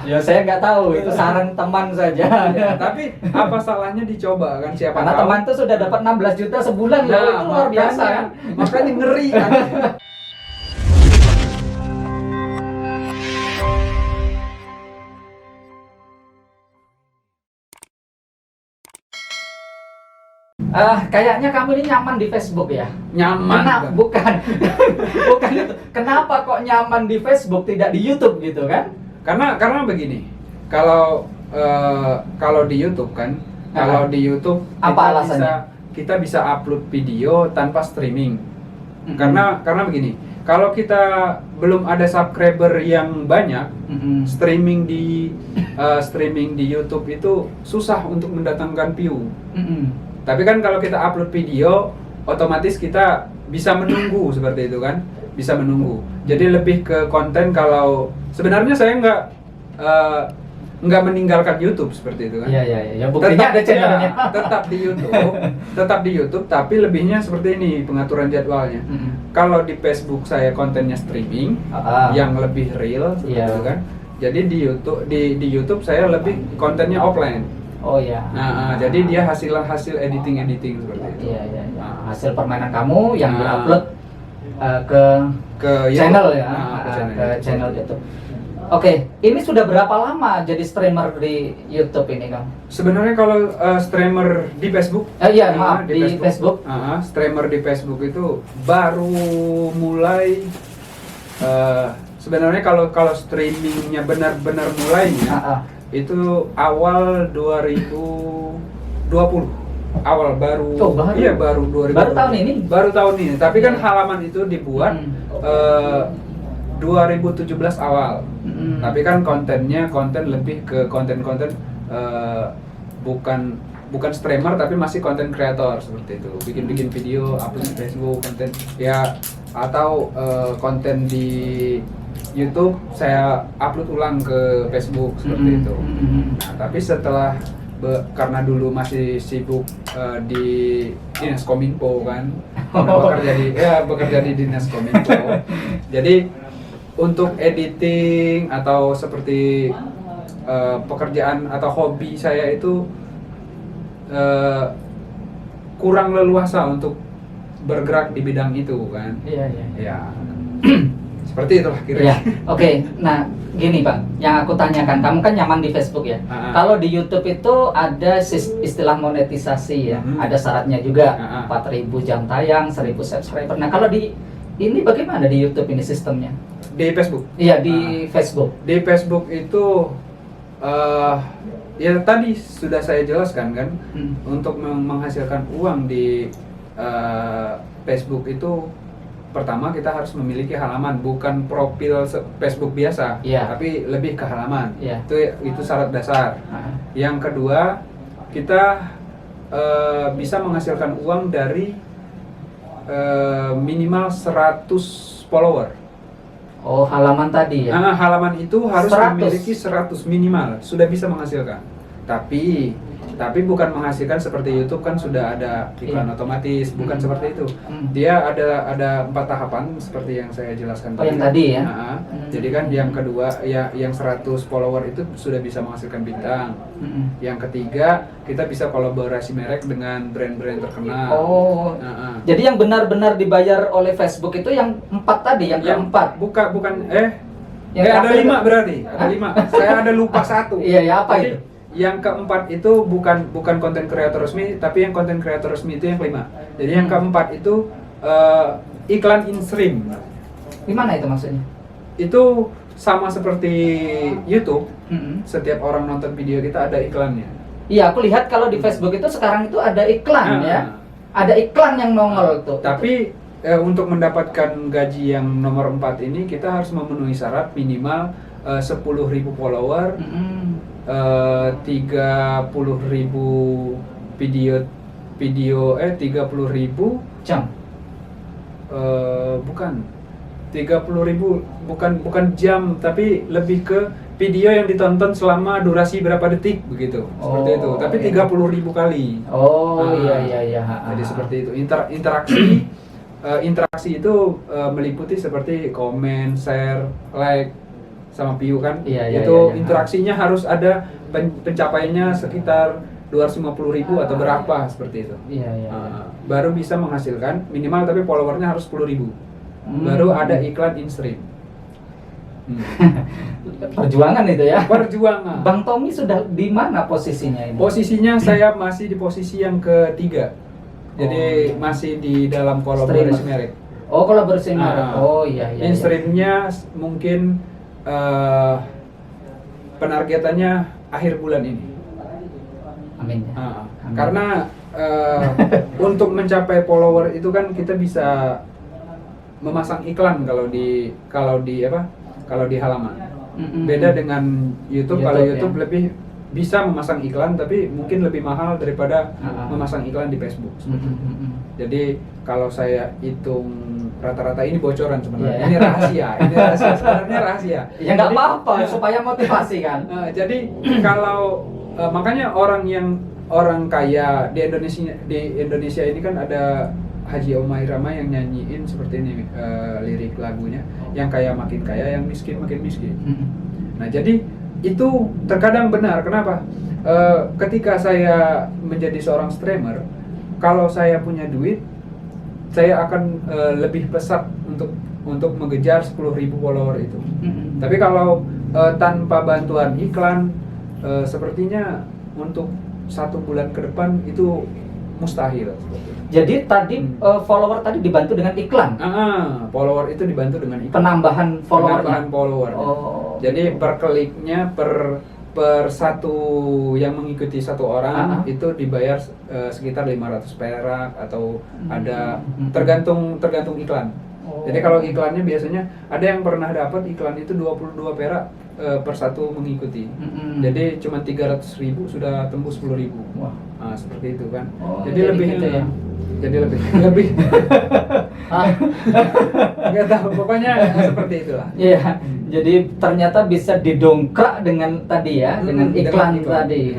Ya saya nggak tahu, itu saran teman saja. Ya, tapi apa salahnya dicoba kan, siapa Karena tahu. teman tuh sudah dapat 16 juta sebulan loh, itu luar biasa kan. Makanya ngeri kan. Kayaknya kamu ini nyaman di Facebook ya? Nyaman. Kenapa? Bukan. Bukan itu. Kenapa kok nyaman di Facebook tidak di YouTube gitu kan? Karena begini. Kalau di YouTube kan, kalau di YouTube Apa alasannya? kita bisa upload video tanpa streaming. Mm-hmm. Karena begini, kalau kita belum ada subscriber yang banyak, streaming di YouTube itu susah untuk mendatangkan view. Tapi kan kalau kita upload video, otomatis kita bisa menunggu seperti itu kan, bisa menunggu. Jadi lebih ke konten. Kalau sebenarnya saya nggak meninggalkan YouTube seperti itu kan. Iya. Buktinya ada channelnya. Tetap di YouTube, tapi lebihnya seperti ini pengaturan jadwalnya. Kalau di Facebook saya kontennya streaming, yang lebih real seperti itu kan. Jadi di YouTube saya lebih kontennya offline. Oh ya. Nah, jadi dia hasil editing seperti itu. Iya. Hasil permainan kamu yang diupload ke channel ya, ke channel YouTube. Oke, ini sudah berapa lama jadi streamer di YouTube ini, Kang? Sebenarnya kalau streamer di Facebook, di Facebook. Streamer di Facebook itu baru mulai. Sebenarnya kalau streamingnya benar-benar mulainya itu awal 2020. Awal baru. Iya, baru 2020. Baru tahun ini. Baru tahun ini. Tapi kan halaman itu dibuat 2017 awal. Tapi kan konten lebih ke konten bukan streamer tapi masih konten kreator seperti itu. Bikin video, upload di Facebook, konten ya, atau konten di YouTube saya upload ulang ke Facebook seperti itu. Nah, tapi setelah karena dulu masih sibuk di Dinas Kominfo kan, bekerja di Dinas Kominfo. Jadi untuk editing atau seperti pekerjaan atau hobi saya itu kurang leluasa untuk bergerak di bidang itu kan. Iya. Seperti itulah kira-kira. Oke. Nah, gini Pak, yang aku tanyakan, kamu kan nyaman di Facebook ya. Kalau di YouTube itu ada istilah monetisasi ya, ada syaratnya juga. 4.000 jam tayang, 1.000 subscriber. Nah, kalau di ini bagaimana di YouTube ini sistemnya? Di Facebook? Iya, di Facebook. Di Facebook itu ya tadi sudah saya jelaskan kan, untuk menghasilkan uang di Facebook itu pertama kita harus memiliki halaman, bukan profil Facebook biasa, tapi lebih ke halaman. Itu syarat dasar. Yang kedua, kita bisa menghasilkan uang dari minimal 100 follower. Oh, halaman tadi ya? Halaman itu harus 100. memiliki 100 minimal, sudah bisa menghasilkan. Tapi bukan menghasilkan seperti YouTube kan sudah ada iklan otomatis, bukan seperti itu. Dia ada 4 tahapan seperti yang saya jelaskan tadi. Yang tadi ya. Jadi kan yang kedua ya, yang 100 follower itu sudah bisa menghasilkan bintang. Yang ketiga, kita bisa kolaborasi merek dengan brand-brand terkenal. Oh. Jadi yang benar-benar dibayar oleh Facebook itu yang 4 tadi, yang keempat. Bukan yang ada 5 berarti. Ada 5. Saya ada lupa 1. Iya, apa itu? Yang keempat itu bukan konten kreator resmi, tapi yang konten kreator resmi itu yang kelima. Jadi yang keempat itu iklan in-stream. Gimana itu maksudnya? Itu sama seperti YouTube. Setiap orang nonton video kita ada iklannya. Iya, aku lihat kalau di Facebook itu sekarang itu ada iklan ya. Ada iklan yang nongol tuh. Tapi untuk mendapatkan gaji yang nomor 4 ini kita harus memenuhi syarat minimal 10.000 follower. 30.000 video 30.000 jam. Bukan 30.000, bukan jam, tapi lebih ke video yang ditonton selama durasi berapa detik begitu. Seperti itu. Tapi 30.000 kali. Iya. Jadi seperti itu. Interaksi itu meliputi seperti komen, share, like, sama Piu kan, Iya, itu iya. interaksinya harus ada pencapaiannya sekitar 250.000 atau berapa seperti itu. Iya. Baru bisa menghasilkan minimal, tapi followernya harus 10.000. Baru ada iklan in-stream. Perjuangan itu ya. Perjuangan. Bang Tommy sudah di mana posisinya ini? Posisinya saya masih di posisi yang ketiga. Jadi masih di dalam kolaborasi merek. Oh, kolaborasi merek. Oh iya. In-streamnya mungkin penargetannya akhir bulan ini. Amin. Amin. Karena untuk mencapai follower itu kan kita bisa memasang iklan kalau di halaman. Beda dengan YouTube. Kalau YouTube lebih bisa memasang iklan, tapi mungkin lebih mahal daripada memasang iklan di Facebook. Jadi kalau saya hitung rata-rata, ini bocoran sebenarnya, ini rahasia, sebenarnya rahasia. Ya nggak apa-apa, supaya motivasi kan. Jadi kalau makanya orang kaya di Indonesia ini kan ada Haji Omai Rama yang nyanyiin seperti ini lirik lagunya, yang kaya makin kaya, yang miskin makin miskin. Nah jadi itu terkadang benar. Kenapa? Ketika saya menjadi seorang streamer, kalau saya punya duit, saya akan lebih pesat untuk mengejar 10.000 follower itu. Tapi kalau tanpa bantuan iklan, sepertinya untuk 1 bulan ke depan itu mustahil. Jadi tadi follower tadi dibantu dengan iklan. Follower itu dibantu dengan iklan. Penambahan follower. Oh. Jadi per kliknya per satu yang mengikuti satu orang itu dibayar sekitar 500 perak atau ada tergantung iklan. Oh. Jadi kalau iklannya biasanya ada yang pernah dapat iklan itu 22 perak per satu mengikuti. Jadi cuma 300.000 sudah tembus 10.000. Wah, seperti itu kan. Oh, jadi lebih gitu ya. Jadi lebih nggak tahu, pokoknya seperti itulah. Iya. Jadi ternyata bisa didongkrak dengan tadi ya, dengan iklan tadi.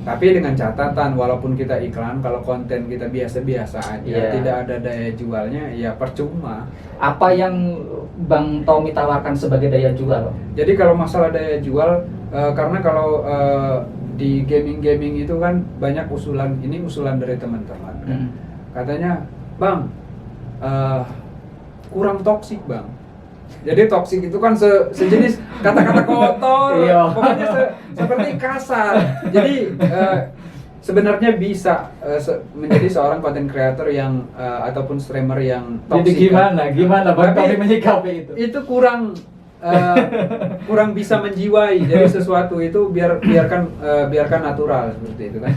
Tapi dengan catatan, walaupun kita iklan, kalau konten kita biasa-biasa aja, tidak ada daya jualnya, ya percuma. Apa yang Bang Tommy tawarkan sebagai daya jual? Jadi kalau masalah daya jual, karena kalau di gaming itu kan banyak usulan dari teman-teman. Katanya, Bang, kurang toksik Bang. Jadi toksik itu kan sejenis kata-kata kotor, pokoknya seperti kasar. Jadi sebenarnya bisa menjadi seorang content creator yang ataupun streamer yang toksik. Jadi gimana Bang Tommy menyikapi itu? Itu kurang bisa menjiwai. Jadi sesuatu itu biarkan natural seperti itu kan.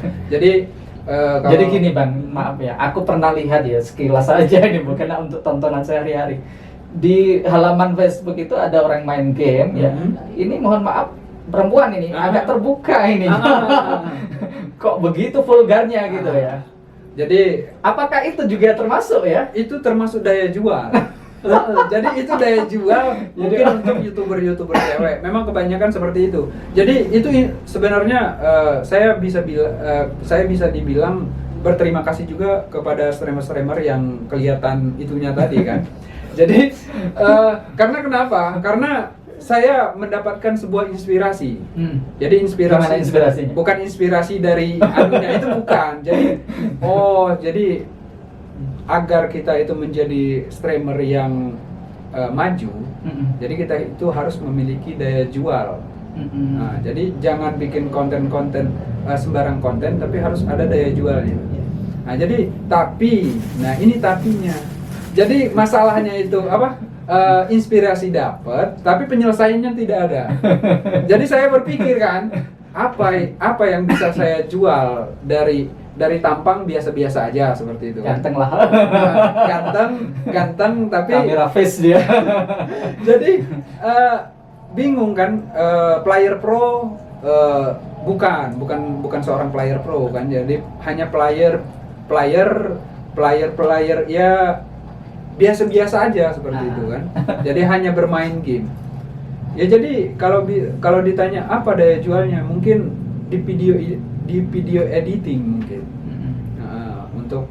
Jadi gini Bang, maaf ya, aku pernah lihat ya sekilas aja ini, bukan untuk tontonan sehari-hari. Di halaman Facebook itu ada orang main game ya. Ini mohon maaf, perempuan ini agak terbuka ini. Kok begitu vulgarnya gitu ya. Jadi apakah itu juga termasuk ya? Itu termasuk daya jual. Jadi itu daya jual mungkin untuk youtuber cewek. Memang kebanyakan seperti itu. Jadi itu sebenarnya saya bisa dibilang berterima kasih juga kepada streamer yang kelihatan itunya tadi kan. Jadi karena kenapa? Karena saya mendapatkan sebuah inspirasi. Jadi inspirasinya? Bukan inspirasi dari anunya, itu bukan. Jadi agar kita itu menjadi streamer yang maju, jadi kita itu harus memiliki daya jual. Nah, jadi jangan bikin konten-konten sembarang konten, tapi harus ada daya jualnya. Nah, ini tapinya. Jadi masalahnya itu apa? Inspirasi dapat, tapi penyelesaiannya tidak ada. Jadi saya berpikir kan, apa yang bisa saya jual dari tampang biasa-biasa aja seperti itu. Ganteng lah. Ganteng tapi kamera face dia. Jadi bingung kan, player pro bukan seorang player pro kan. Jadi hanya player ya biasa-biasa aja seperti itu kan. Jadi hanya bermain game. Ya jadi kalau ditanya apa daya jualnya, mungkin di video editing mungkin. Untuk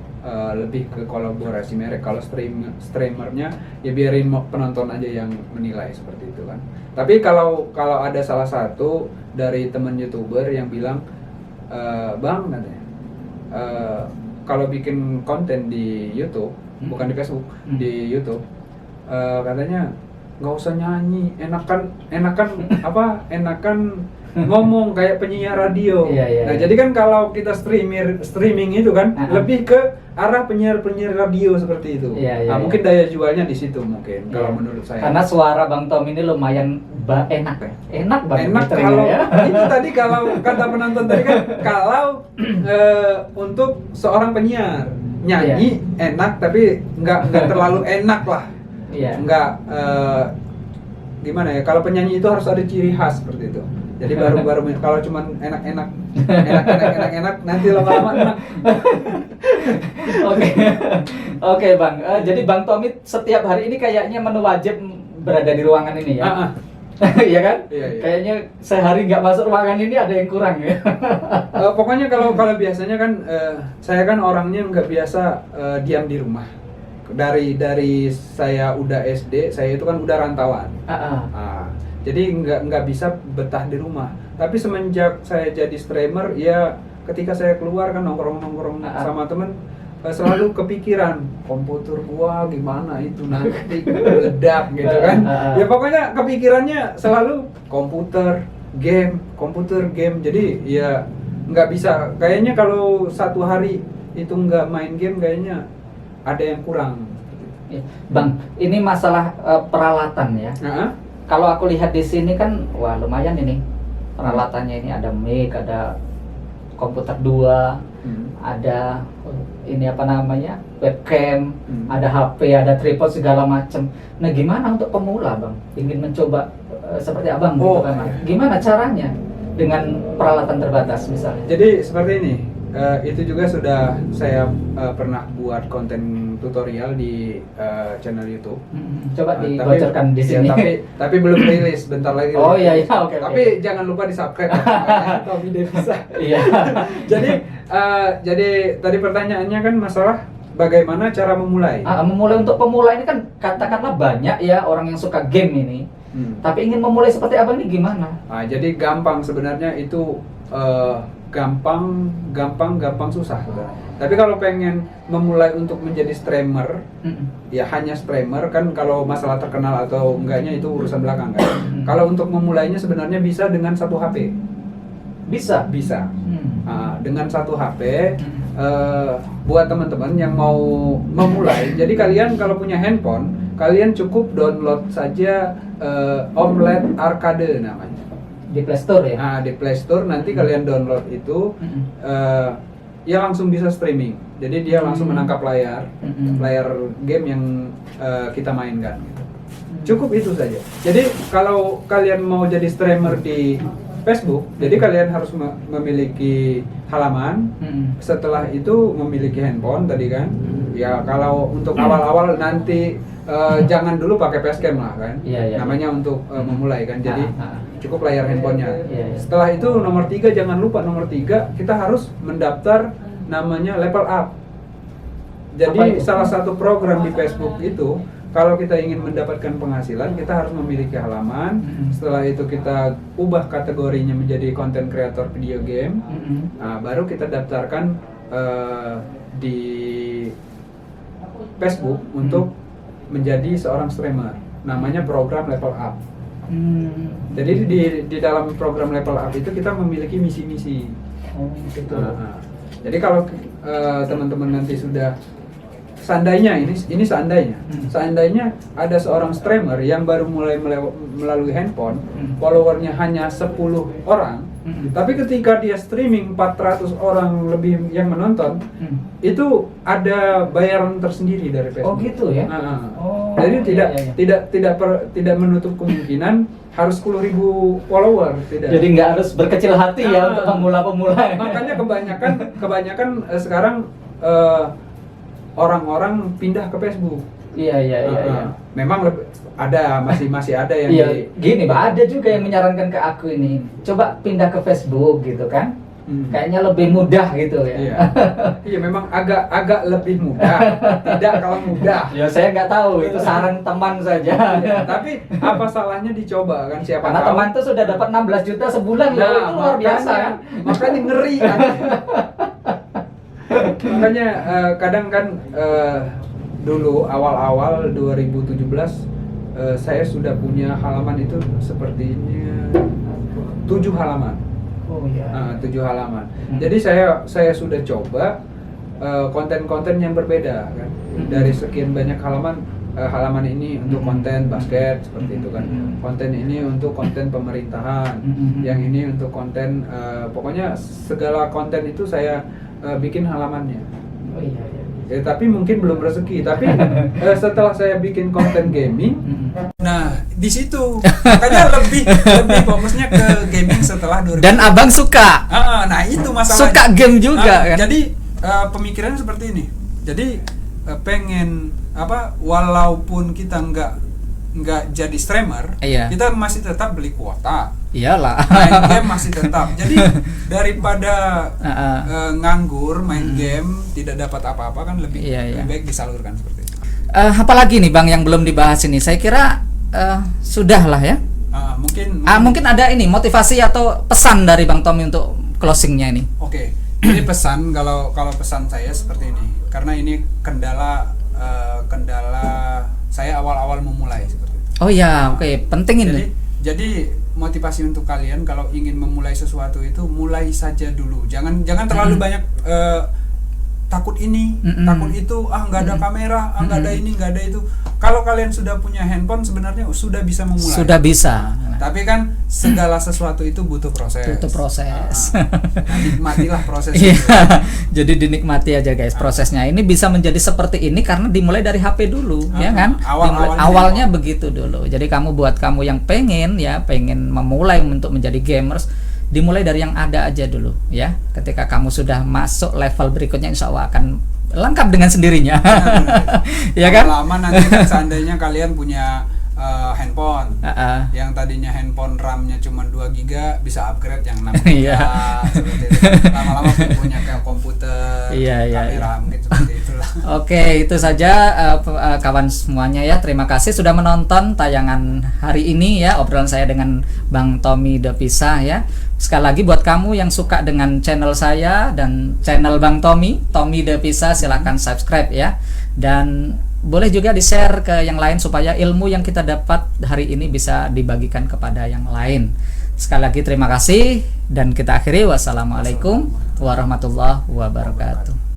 lebih ke kolaborasi merek. Kalau streamernya ya biarin penonton aja yang menilai seperti itu kan. Tapi kalau ada salah satu dari teman YouTuber yang bilang, Bang katanya, kalau bikin konten di YouTube, bukan di Facebook, di YouTube, katanya nggak usah nyanyi, enakan ngomong kayak penyiar radio. Nah jadi kan kalau kita streaming itu kan lebih ke arah penyiar radio seperti itu. Mungkin daya jualnya di situ mungkin kalau menurut saya. Karena suara Bang Tom ini lumayan enak ya. Enak banget. Enak kalau itu tadi kalau kata penonton tadi kan kalau untuk seorang penyiar nyanyi enak tapi nggak terlalu enak lah. Nggak gimana ya, kalau penyanyi itu harus ada ciri khas seperti itu. Jadi baru kalau cuman enak nanti lama-lama enak. Oke Bang. Jadi Bang Tommy setiap hari ini kayaknya menu wajib berada di ruangan ini ya. Iya kan? Iya. Kayaknya sehari nggak masuk ruangan ini ada yang kurang ya. Pokoknya kalau biasanya kan saya kan orangnya nggak biasa diam di rumah. Dari saya udah SD, saya itu kan udah rantauan. Jadi nggak bisa betah di rumah. Tapi semenjak saya jadi streamer, ya ketika saya keluar kan nongkrong sama temen, selalu kepikiran komputer gua gimana itu nanti meledak gitu kan. Ya pokoknya kepikirannya selalu komputer game. Jadi ya nggak bisa. Kayaknya kalau satu hari itu nggak main game kayaknya ada yang kurang. Bang, ini masalah peralatan ya. Kalau aku lihat di sini kan, wah lumayan ini peralatannya, ini ada mic, ada komputer 2, ada ini apa namanya webcam, ada HP, ada tripod segala macam. Nah gimana untuk pemula Bang, ingin mencoba seperti Abang gitu kan? Gimana caranya dengan peralatan terbatas misalnya? Jadi seperti ini. Itu juga sudah saya pernah buat konten tutorial di channel YouTube. Coba dibocorkan di sini. Tapi belum rilis, bentar lagi. Oke. Tapi jangan lupa di subscribe. Tapi dia bisa. Iya. Jadi tadi pertanyaannya kan masalah bagaimana cara memulai. Memulai untuk pemula ini kan katakanlah banyak ya orang yang suka game ini. Tapi ingin memulai seperti Abang ini gimana? Jadi gampang sebenarnya itu. Gampang susah. Tapi kalau pengen memulai untuk menjadi streamer, ya hanya streamer kan, kalau masalah terkenal atau enggaknya itu urusan belakang kan. Kalau untuk memulainya sebenarnya bisa dengan satu HP. Bisa. Dengan satu HP, buat teman-teman yang mau memulai. Jadi kalian kalau punya handphone, kalian cukup download saja Omelet Arcade namanya. Di Play Store ya? Di Play Store nanti kalian download itu, ya langsung bisa streaming. Jadi dia langsung menangkap layar game yang kita mainkan. Cukup itu saja. Jadi kalau kalian mau jadi streamer di Facebook, jadi kalian harus memiliki halaman. Setelah itu memiliki handphone tadi kan. Ya kalau untuk awal-awal nanti jangan dulu pakai facecam lah kan. Namanya untuk memulai kan. Jadi cukup layar handphonenya. Setelah itu nomor 3, jangan lupa nomor 3 kita harus mendaftar namanya Level Up. Jadi salah satu program di Facebook itu, kalau kita ingin mendapatkan penghasilan, kita harus memiliki halaman. Setelah itu kita ubah kategorinya menjadi content creator video game. Baru kita daftarkan di Facebook untuk menjadi seorang streamer. Namanya program Level Up. Jadi di dalam program Level Up itu kita memiliki misi-misi. Gitu. Jadi kalau teman-teman nanti sudah, seandainya ini seandainya ada seorang streamer yang baru mulai melalui handphone, followernya hanya 10 orang, tapi ketika dia streaming 400 orang lebih yang menonton, itu ada bayaran tersendiri dari Facebook. Gitu ya? Jadi tidak menutup kemungkinan harus 10.000 follower, tidak. Jadi nggak harus berkecil hati ya untuk pemula-pemula. Makanya kebanyakan sekarang orang-orang pindah ke Facebook. Iya. Memang masih ada yang gini, Pak, ada juga yang menyarankan ke aku ini, coba pindah ke Facebook gitu kan. Kayaknya lebih mudah gitu ya. Iya, iya memang agak lebih mudah, tidak kalah mudah. Ya saya nggak tahu, itu saran teman saja. Iya, tapi apa salahnya dicoba kan, siapa Karena tahu. teman tuh sudah dapat 16 juta sebulan loh, itu luar biasa. Makanya ngeri kan. Makanya kadang kan dulu awal-awal 2017 saya sudah punya halaman itu sepertinya 7 halaman. Oh iya. 7 halaman. Jadi saya sudah coba konten-konten yang berbeda kan. Dari sekian banyak halaman ini untuk konten basket seperti itu kan. Konten ini untuk konten pemerintahan. Yang ini untuk konten pokoknya segala konten itu saya bikin halamannya. Oh iya. Ya, tapi mungkin belum rezeki. Tapi setelah saya bikin konten gaming, nah di situ makanya lebih fokusnya ke gaming setelah 2000. Dan abang suka. Nah itu masalahnya. Suka game juga kan. Jadi pemikirannya seperti ini. Jadi pengen walaupun kita nggak jadi streamer, Iya. kita masih tetap beli kuota. Iyalah. Main game masih tetap. Jadi daripada nganggur main game tidak dapat apa-apa kan lebih baik disalurkan seperti itu. Apalagi nih bang yang belum dibahas ini? Saya kira sudah lah ya. Mungkin ada ini motivasi atau pesan dari Bang Tommy untuk closingnya ini. Oke. Ini pesan kalau pesan saya seperti ini. Karena ini kendala saya awal-awal memulai seperti itu. Oh ya, oke. Penting ini. Jadi motivasi untuk kalian kalau ingin memulai sesuatu itu mulai saja dulu. Jangan terlalu banyak takut ini, takut itu, nggak ada kamera, nggak ada ini, nggak ada itu. Kalau kalian sudah punya handphone sebenarnya sudah bisa memulai. Sudah bisa. Tapi kan segala sesuatu itu butuh proses. Butuh proses. Nikmatilah proses Iya. itu. Jadi dinikmati aja guys prosesnya. Ini bisa menjadi seperti ini karena dimulai dari HP dulu, ya kan? Awalnya begitu dulu. Jadi buat kamu yang pengen memulai untuk menjadi gamers, dimulai dari yang ada aja dulu ya. Ketika kamu sudah masuk level berikutnya, insya Allah akan lengkap dengan sendirinya. Ya kan? Lama nanti kan seandainya kalian punya handphone yang tadinya handphone RAM-nya cuma 2 GB bisa upgrade yang 6 GB. Seperti itu. Lama-lama punya kayak komputer, kamera mungkin seperti itulah. Oke, itu saja kawan semuanya ya. Terima kasih sudah menonton tayangan hari ini ya, obrolan saya dengan Bang Tommy Devisa ya. Sekali lagi buat kamu yang suka dengan channel saya dan channel Bang Tommy Devisa, silahkan subscribe ya. Dan boleh juga di-share ke yang lain supaya ilmu yang kita dapat hari ini bisa dibagikan kepada yang lain. Sekali lagi terima kasih dan kita akhiri. Wassalamualaikum warahmatullahi wabarakatuh.